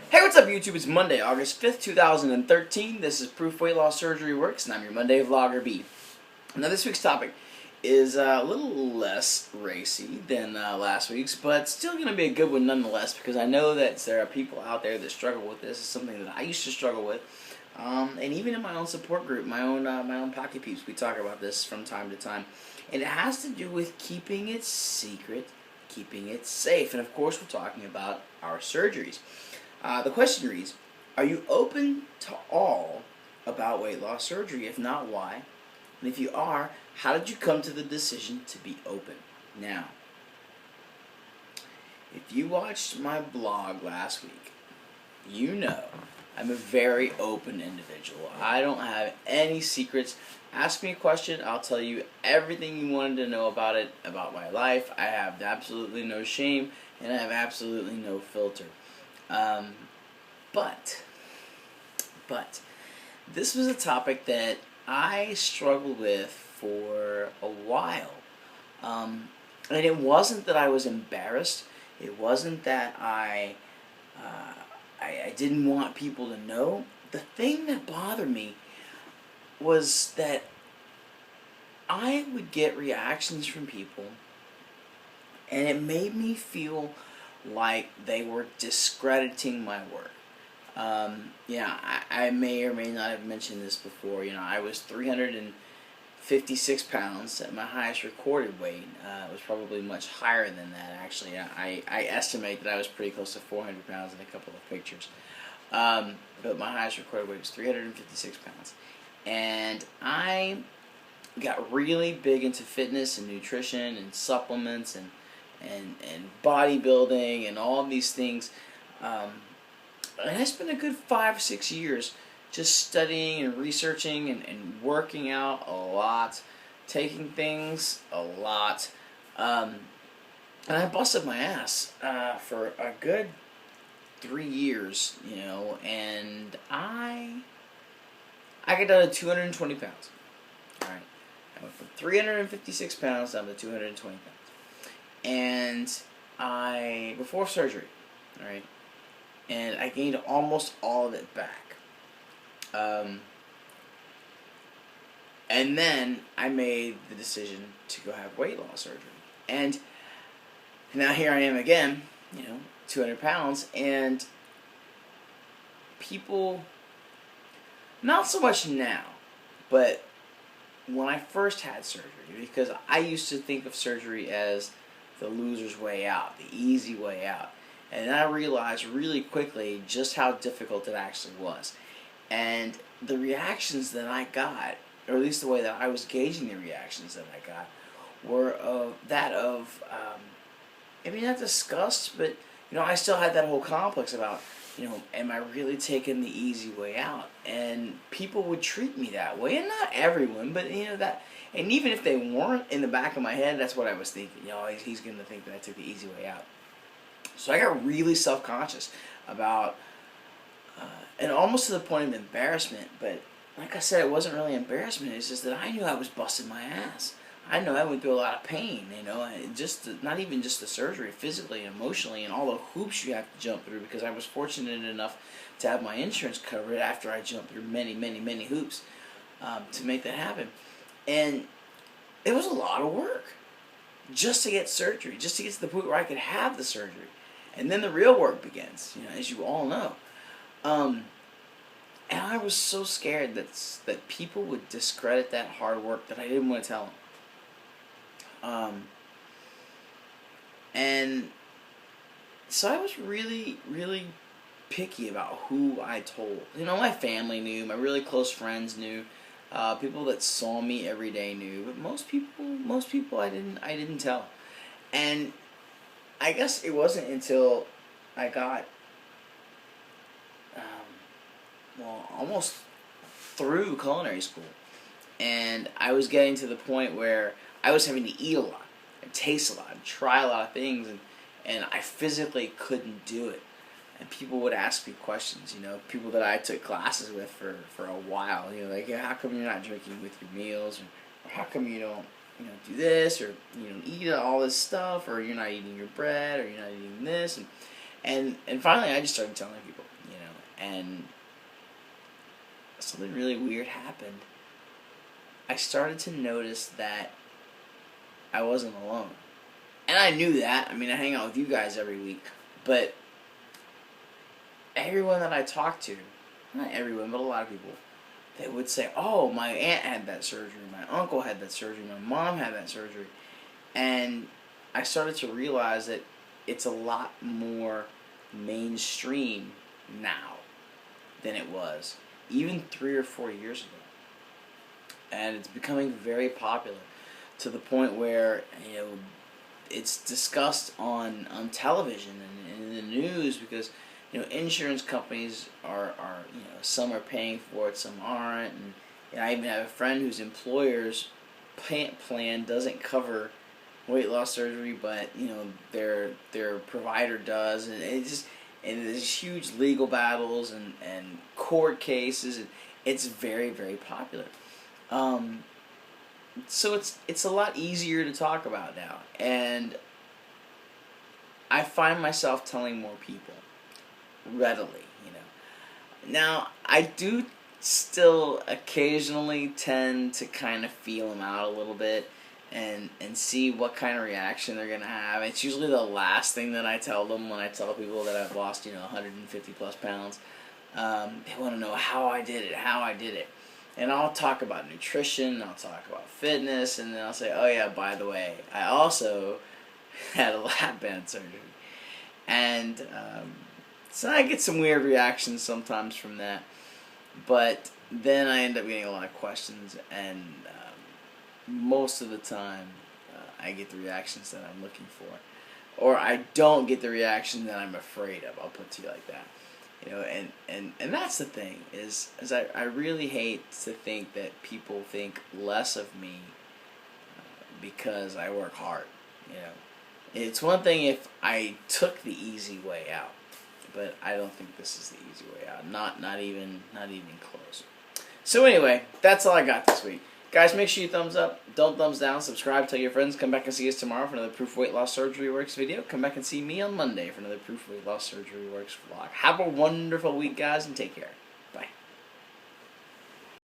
Hey, what's up YouTube? It's Monday, August 5th, 2013. This is Proof Weight Loss Surgery Works, and I'm your Monday Vlogger B. Now this week's topic is a little less racy than last week's, but still going to be a good one nonetheless, because I know that there are people out there that struggle with this. It's something that I used to struggle with, and even in my own support group, my own Pocket Peeps, we talk about this from time to time. And it has to do with keeping it secret, keeping it safe, and of course we're talking about our surgeries. The question reads, are you open to all about weight loss surgery? If not, why? And if you are, how did you come to the decision to be open? Now, if you watched my blog last week, you know I'm a very open individual. I don't have any secrets. Ask me a question, I'll tell you everything you wanted to know about it, about my life. I have absolutely no shame, and I have absolutely no filter. But this was a topic that I struggled with for a while. And it wasn't that I was embarrassed. It wasn't that I didn't want people to know. The thing that bothered me was that I would get reactions from people, and it made me feel like they were discrediting my work. I may or may not have mentioned this before. I was 356 pounds at my highest recorded weight. It was probably much higher than that, actually. I estimate that I was pretty close to 400 pounds in a couple of pictures. But my highest recorded weight was 356 pounds. And I got really big into fitness and nutrition and supplements and bodybuilding and all these things. And I spent a good 5 or 6 years just studying and researching and working out a lot, taking things a lot. And I busted my ass for a good 3 years, and I got down to 220 pounds. Alright. I went from 356 pounds down to 220 pounds. And before surgery, alright, and I gained almost all of it back. And then I made the decision to go have weight loss surgery. And now here I am again, 200 pounds, and people, not so much now, but when I first had surgery, because I used to think of surgery as the loser's way out, the easy way out. And I realized really quickly just how difficult it actually was. And the reactions that I got, or at least the way that I was gauging the reactions that I got, were not disgust, but, I still had that whole complex about, am I really taking the easy way out? And people would treat me that way, and not everyone, but, that. And even if they weren't, in the back of my head, that's what I was thinking. He's going to think that I took the easy way out. So I got really self-conscious about, and almost to the point of embarrassment, but like I said, it wasn't really embarrassment. It's just that I knew I was busting my ass. I know I went through a lot of pain, not even just the surgery, physically and emotionally, and all the hoops you have to jump through, because I was fortunate enough to have my insurance covered after I jumped through many, many, many hoops to make that happen. And it was a lot of work just to get surgery, just to get to the point where I could have the surgery. And then the real work begins, as you all know. And I was so scared that people would discredit that hard work that I didn't want to tell them. And so I was really, really picky about who I told. My family knew, my really close friends knew, people that saw me every day knew, but most people I didn't tell. And I guess it wasn't until I got almost through culinary school, and I was getting to the point where I was having to eat a lot and taste a lot and try a lot of things, and I physically couldn't do it. And people would ask me questions, people that I took classes with for a while, like, how come you're not drinking with your meals, or how come you don't do this, or eat all this stuff, or you're not eating your bread, or you're not eating this, and finally I just started telling people, and something really weird happened. I started to notice that I wasn't alone. And I knew that. I mean, I hang out with you guys every week. But everyone that I talked to, not everyone, but a lot of people, they would say, oh, my aunt had that surgery, my uncle had that surgery, my mom had that surgery. And I started to realize that it's a lot more mainstream now than it was even 3 or 4 years ago. And it's becoming very popular to the point where, you know, it's discussed on television and in the news, because, you know, insurance companies are you know, some are paying for it, some aren't, and I even have a friend whose employer's plan doesn't cover weight loss surgery, but, you know, their provider does, and there's huge legal battles and court cases, and it's very, very popular. So it's a lot easier to talk about now, and I find myself telling more people readily, you know. Now, I do still occasionally tend to kind of feel them out a little bit and see what kind of reaction they're going to have. It's usually the last thing that I tell them when I tell people that I've lost, you know, 150 plus pounds. They want to know how I did it. And I'll talk about nutrition, I'll talk about fitness, and then I'll say, oh yeah, by the way, I also had a lap band surgery. And so I get some weird reactions sometimes from that. But then I end up getting a lot of questions, and most of the time I get the reactions that I'm looking for. Or I don't get the reaction that I'm afraid of, I'll put it to you like that. You know, and that's the thing, is I really hate to think that people think less of me because I work hard. You know, it's one thing if I took the easy way out, but I don't think this is the easy way out. Not even close. So anyway, that's all I got this week. Guys, make sure you thumbs up, don't thumbs down, subscribe, tell your friends, come back and see us tomorrow for another Proof Weight Loss Surgery Works video. Come back and see me on Monday for another Proof Weight Loss Surgery Works vlog. Have a wonderful week, guys, and take care.